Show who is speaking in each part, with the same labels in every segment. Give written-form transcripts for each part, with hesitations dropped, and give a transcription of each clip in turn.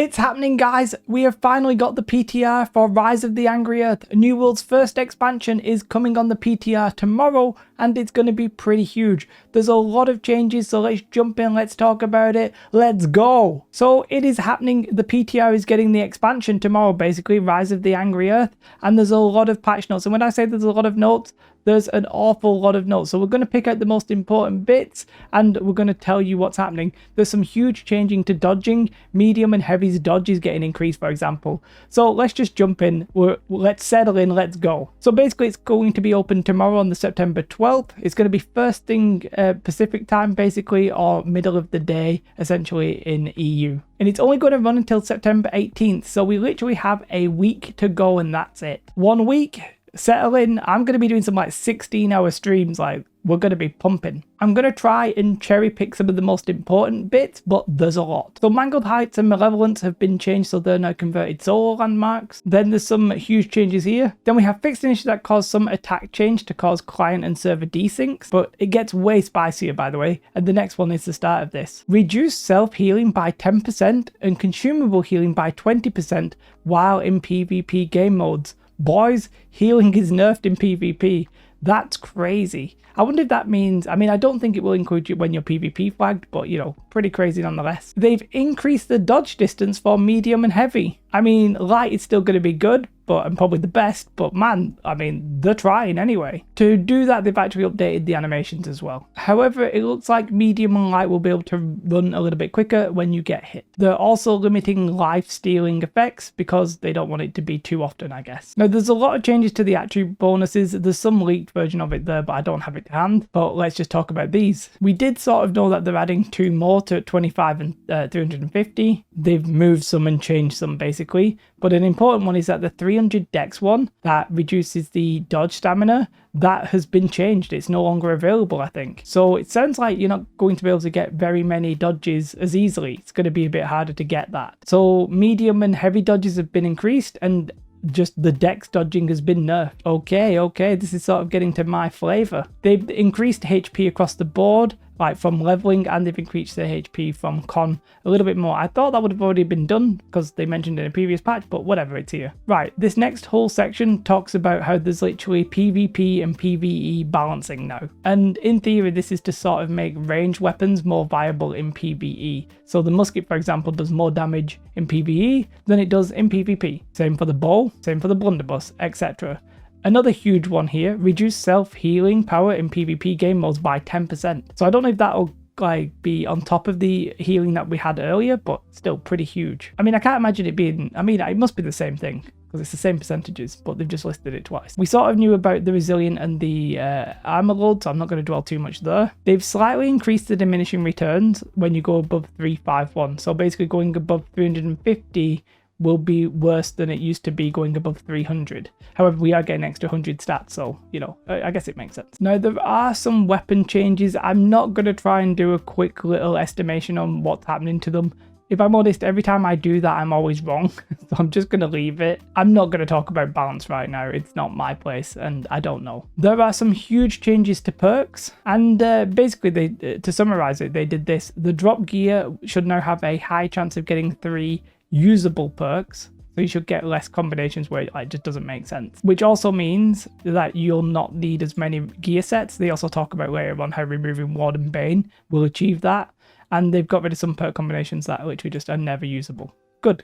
Speaker 1: It's happening, guys. We have finally got the PTR for Rise of the Angry Earth. New World's first expansion is coming on the PTR tomorrow, and it's going to be pretty huge. There's a lot of changes, so let's jump in, let's talk about it. Let's go. So it is happening. The PTR is getting the expansion tomorrow, basically, Rise of the Angry Earth, and there's a lot of patch notes. And when I say there's a lot of notes, there's an awful lot of notes. So we're going to pick out the most important bits and we're going to tell you what's happening. There's some huge changing to dodging. Medium and heavy's dodge is getting increased, for example. So let's just jump in. Let's settle in. Let's go. So basically it's going to be open tomorrow on the September 12th. It's going to be first thing Pacific time, basically, or middle of the day, essentially, in EU. And it's only going to run until September 18th. So we literally have a week to go and that's it. 1 week. Settle in. I'm going to be doing some like 16-hour streams. Like, we're going to be pumping. I'm going to try and cherry pick some of the most important bits, but there's a lot. So Mangled Heights and Malevolence have been changed, so they're now converted solo landmarks. Then there's some huge changes here. Then we have fixed initiatives that cause some attack change to cause client and server desyncs, but it gets way spicier, by the way. And the next one is the start of this. Reduce self-healing by 10% and consumable healing by 20% while in PvP game modes. Boys, healing is nerfed in PvP. That's crazy. I wonder if that means, I mean, I don't think it will include you when you're PvP flagged, but you know, pretty crazy nonetheless. They've increased the dodge distance for medium and heavy. I mean, light is still going to be good, and probably the best, but man, I mean, they're trying anyway. To do that, they've actually updated the animations as well. However, it looks like medium and light will be able to run a little bit quicker when you get hit. They're also limiting life stealing effects because they don't want it to be too often, I guess. Now, there's a lot of changes to the attribute bonuses. There's some leaked version of it there, but I don't have it to hand. But let's just talk about these. We did sort of know that they're adding 2 more to 25 and 350. They've moved some and changed some, basically. But an important one is that the 300 dex one that reduces the dodge stamina, that has been changed. It's no longer available, I think. So it sounds like you're not going to be able to get very many dodges as easily. It's going to be a bit harder to get that. So medium and heavy dodges have been increased and just the dex dodging has been nerfed. Okay, this is sort of getting to my flavor. They've increased HP across the board, like from leveling, and they've increased their HP from con a little bit more. I thought that would have already been done because they mentioned it in a previous patch, but whatever, it's here. Right, this next whole section talks about how there's literally PvP and PvE balancing now. And in theory, this is to sort of make ranged weapons more viable in PvE. So the musket, for example, does more damage in PvE than it does in PvP. Same for the bow, same for the blunderbuss, etc. Another huge one here, reduce self-healing power in PvP game modes by 10%. So I don't know if that'll like be on top of the healing that we had earlier, but still pretty huge. I mean, I can't imagine it being, I mean, it must be the same thing because it's the same percentages, but they've just listed it twice. We sort of knew about the resilient and the armor load, so I'm not going to dwell too much there. They've slightly increased the diminishing returns when you go above 351. So basically going above 350 will be worse than it used to be going above 300. However, we are getting extra 100 stats, so, you know, I guess it makes sense. Now, there are some weapon changes. I'm not going to try and do a quick little estimation on what's happening to them. If I'm honest, every time I do that, I'm always wrong, so I'm just going to leave it. I'm not going to talk about balance right now. It's not my place, and I don't know. There are some huge changes to perks, and basically, to summarize it, they did this. The drop gear should now have a high chance of getting 3 usable perks, so you should get less combinations where it just doesn't make sense, which also means that you'll not need as many gear sets. They also talk about later on how removing Ward and Bane will achieve that, and they've got rid of some perk combinations that literally just are never usable. Good.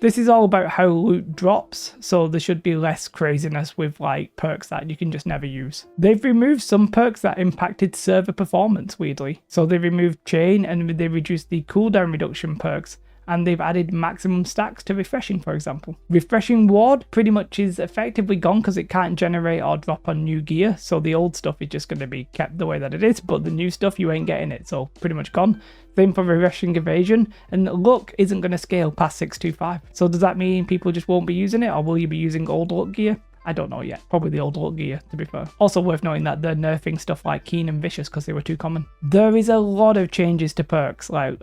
Speaker 1: This is all about how loot drops, so there should be less craziness with like perks that you can just never use. They've removed some perks that impacted server performance, weirdly. So they removed Chain and they reduced the cooldown reduction perks, and they've added maximum stacks to refreshing, for example. Refreshing Ward pretty much is effectively gone because it can't generate or drop on new gear, so the old stuff is just going to be kept the way that it is, but the new stuff, you ain't getting it, so pretty much gone. Same for refreshing evasion, and luck isn't going to scale past 625. So does that mean people just won't be using it, or will you be using old luck gear? I don't know yet. Probably the old look gear, to be fair. Also worth noting that they're nerfing stuff like Keen and Vicious because they were too common. There is a lot of changes to perks, like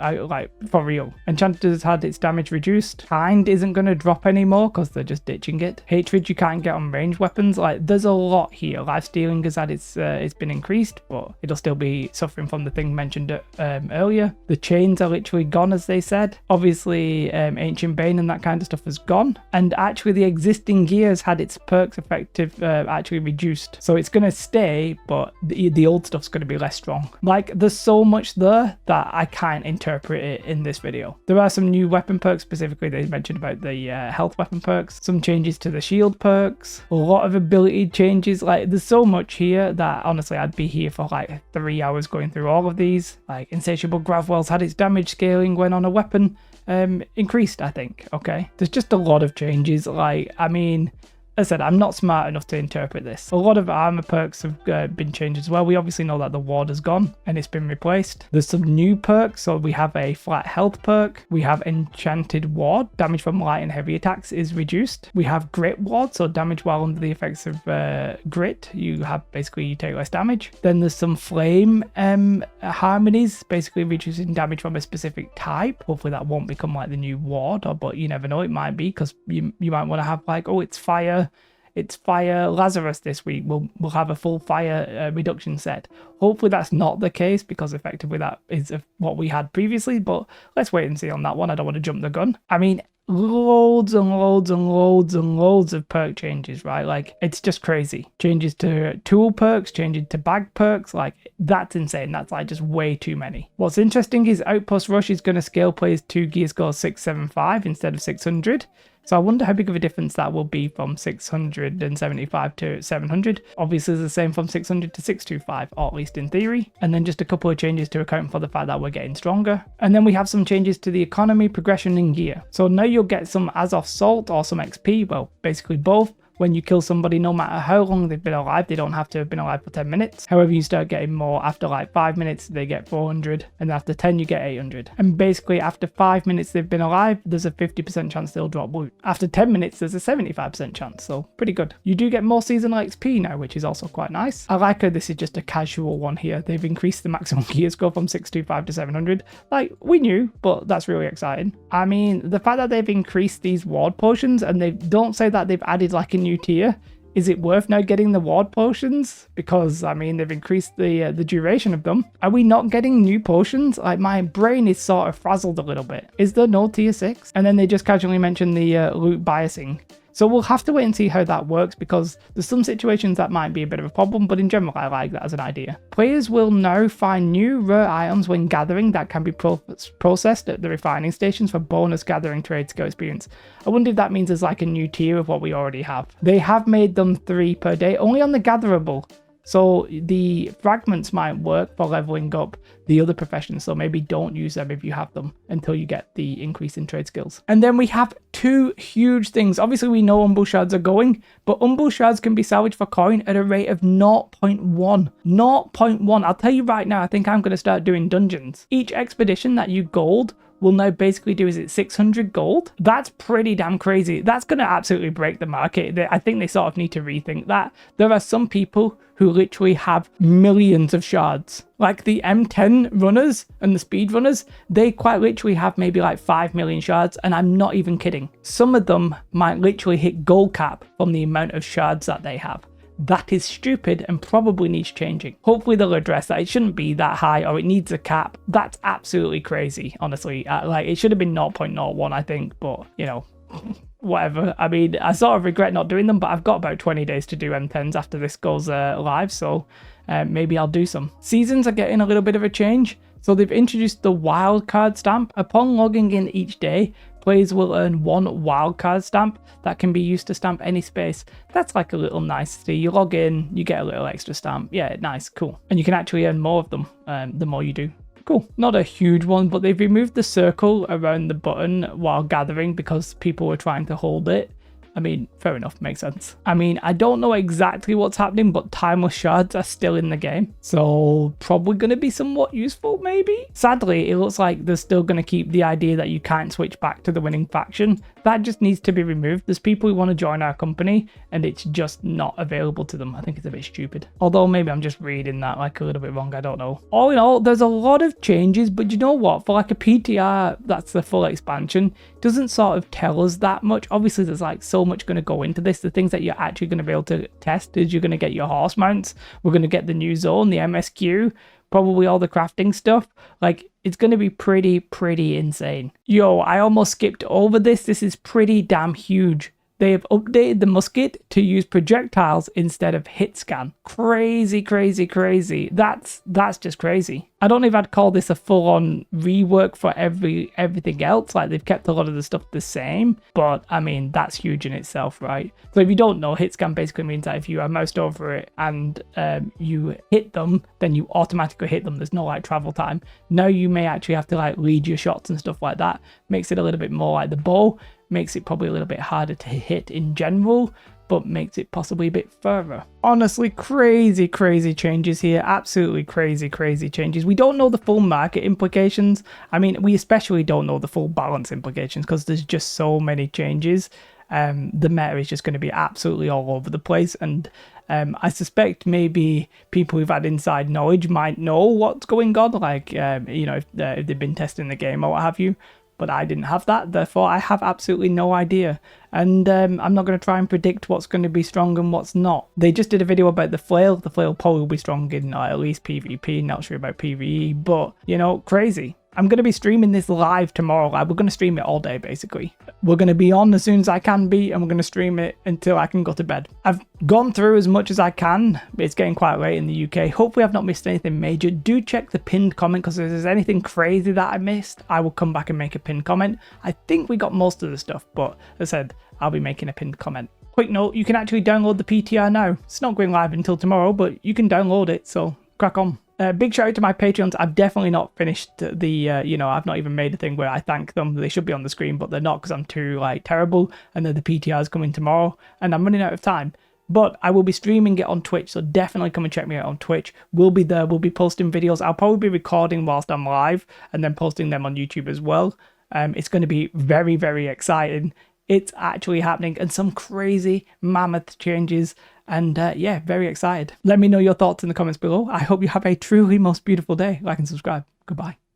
Speaker 1: for real. Enchanted has had its damage reduced. Kind isn't going to drop anymore because they're just ditching it. Hatred you can't get on ranged weapons. Like, there's a lot here. Life stealing has had it's been increased, but it'll still be suffering from the thing mentioned earlier. The chains are literally gone, as they said. Obviously, Ancient Bane and that kind of stuff has gone. And actually, the existing gear has had its perks effective actually reduced. So it's going to stay, but the old stuff's going to be less strong. Like, there's so much there that I can't interpret it in this video. There are some new weapon perks, specifically they mentioned about the health weapon perks, some changes to the shield perks, a lot of ability changes. Like, there's so much here that honestly I'd be here for like 3 hours going through all of these. Like, Insatiable Gravwell's had its damage scaling when on a weapon increased, I think. Okay, there's just a lot of changes. Like, I mean, as I said, I'm not smart enough to interpret this. A lot of armor perks have been changed as well. We obviously know that the ward has gone and it's been replaced. There's some new perks. So we have a flat health perk. We have Enchanted Ward. Damage from light and heavy attacks is reduced. We have Grit Ward. So damage while under the effects of grit. You take less damage. Then there's some flame harmonies, basically reducing damage from a specific type. Hopefully that won't become like the new ward, but you never know, it might be, because you might want to have like, oh, it's fire Lazarus this week. We'll have a full fire reduction set. Hopefully that's not the case, because effectively that is what we had previously, but let's wait and see on that one. I don't want to jump the gun. I mean, loads and loads and loads and loads of perk changes, right? Like, it's just crazy. Changes to tool perks, changes to bag perks. Like, that's insane. That's like just way too many. What's interesting is Outpost Rush is going to scale players to gear score 675 instead of 600. So I wonder how big of a difference that will be from 675 to 700. Obviously, it's the same from 600 to 625, or at least in theory. And then just a couple of changes to account for the fact that we're getting stronger. And then we have some changes to the economy, progression, and gear. So now you'll get some Azov Salt or some XP, well, basically both. When you kill somebody, no matter how long they've been alive, they don't have to have been alive for 10 minutes. However, you start getting more after like 5 minutes, they get 400, and after 10 you get 800. And basically after 5 minutes they've been alive, there's a 50% chance they'll drop loot. After 10 minutes there's a 75% chance, so pretty good. You do get more seasonal XP now, which is also quite nice. I like how this is just a casual one here. They've increased the maximum gear score from 625 to 700. Like, we knew, but that's really exciting. I mean, the fact that they've increased these ward potions, and they don't say that they've added like a new tier. Is it worth now getting the ward potions? Because I mean, they've increased the duration of them. Are we not getting new potions? Like, my brain is sort of frazzled a little bit. Is there no tier 6? And then they just casually mention the loot biasing. So we'll have to wait and see how that works, because there's some situations that might be a bit of a problem, but in general I like that as an idea. Players will now find new rare items when gathering that can be processed at the refining stations for bonus gathering trade skill experience. I wonder if that means there's like a new tier of what we already have. They have made them 3 per day, only on the gatherable. So the fragments might work for leveling up the other professions, so maybe don't use them if you have them until you get the increase in trade skills. And then we have 2 huge things. Obviously we know Umbral Shards are going, but Umbral Shards can be salvaged for coin at a rate of 0.1. 0.1. I'll tell you right now, I think I'm going to start doing dungeons. Each expedition that you gold will now basically do, is it 600 gold? That's pretty damn crazy. That's going to absolutely break the market. I think they sort of need to rethink that. There are some people who literally have millions of shards. Like the M10 runners and the speed runners, they quite literally have maybe like 5 million shards, and I'm not even kidding. Some of them might literally hit gold cap from the amount of shards that they have. That is stupid and probably needs changing. Hopefully they'll address that. It shouldn't be that high, or it needs a cap. That's absolutely crazy, honestly. Like, it should have been 0.01, I think, but you know, whatever. I mean, I sort of regret not doing them, but I've got about 20 days to do M10s after this goes live, so maybe I'll do some. Seasons are getting a little bit of a change. So they've introduced the wildcard stamp. Upon logging in each day, players will earn 1 wildcard stamp that can be used to stamp any space. That's like a little nicety. You log in, you get a little extra stamp. Yeah, nice, cool. And you can actually earn more of them the more you do. Cool. Not a huge one, but they've removed the circle around the button while gathering because people were trying to hold it. I mean, fair enough, makes sense. I mean, I don't know exactly what's happening, but timeless shards are still in the game, so probably going to be somewhat useful, maybe? Sadly, it looks like they're still going to keep the idea that you can't switch back to the winning faction. That just needs to be removed. There's people who want to join our company, and it's just not available to them. I think it's a bit stupid. Although maybe I'm just reading that like a little bit wrong, I don't know. All in all, there's a lot of changes, but you know what? For like a PTR, that's the full expansion, doesn't sort of tell us that much. Obviously, there's like so much going to go into this. The things that you're actually going to be able to test is you're going to get your horse mounts. We're going to get the new zone, the MSQ, probably all the crafting stuff. Like, it's going to be pretty insane. Yo, I almost skipped over this. This is pretty damn huge. They have updated the musket to use projectiles instead of hit scan. Crazy. That's just crazy. I don't know if I'd call this a full-on rework for everything else. Like, they've kept a lot of the stuff the same, but I mean, that's huge in itself, right? So if you don't know, hit scan basically means that if you are moused over it and you hit them, then you automatically hit them. There's no like travel time. Now you may actually have to like lead your shots and stuff like that. Makes it a little bit more like the bow. Makes it probably a little bit harder to hit in general, but makes it possibly a bit further. Honestly, crazy changes here. Absolutely crazy changes. We don't know the full market implications. I mean, we especially don't know the full balance implications because there's just so many changes. The meta is just going to be absolutely all over the place, and I suspect maybe people who've had inside knowledge might know what's going on, like you know, if they've been testing the game or what have you. But I didn't have that, therefore I have absolutely no idea. And I'm not going to try and predict what's going to be strong and what's not. They just did a video about the flail. The flail probably will be strong in at least PvP, not sure about PvE, but, you know, crazy. I'm going to be streaming this live tomorrow. Like, we're going to stream it all day, basically. We're going to be on as soon as I can be, and we're going to stream it until I can go to bed. I've gone through as much as I can. It's getting quite late in the UK. Hopefully I've not missed anything major. Do check the pinned comment, because if there's anything crazy that I missed, I will come back and make a pinned comment. I think we got most of the stuff, but as I said, I'll be making a pinned comment. Quick note, you can actually download the PTR now. It's not going live until tomorrow, but you can download it, so crack on. Big shout out to my Patreons. I've definitely not finished the, you know, I've not even made a thing where I thank them. They should be on the screen, but they're not because I'm too, like, terrible. And then the PTR's coming tomorrow, and I'm running out of time. But I will be streaming it on Twitch, so definitely come and check me out on Twitch. We'll be there. We'll be posting videos. I'll probably be recording whilst I'm live, and then posting them on YouTube as well. It's going to be very exciting. It's actually happening, and some crazy mammoth changes. And yeah, very excited. Let me know your thoughts in the comments below. I hope you have a truly most beautiful day. Like and subscribe. Goodbye.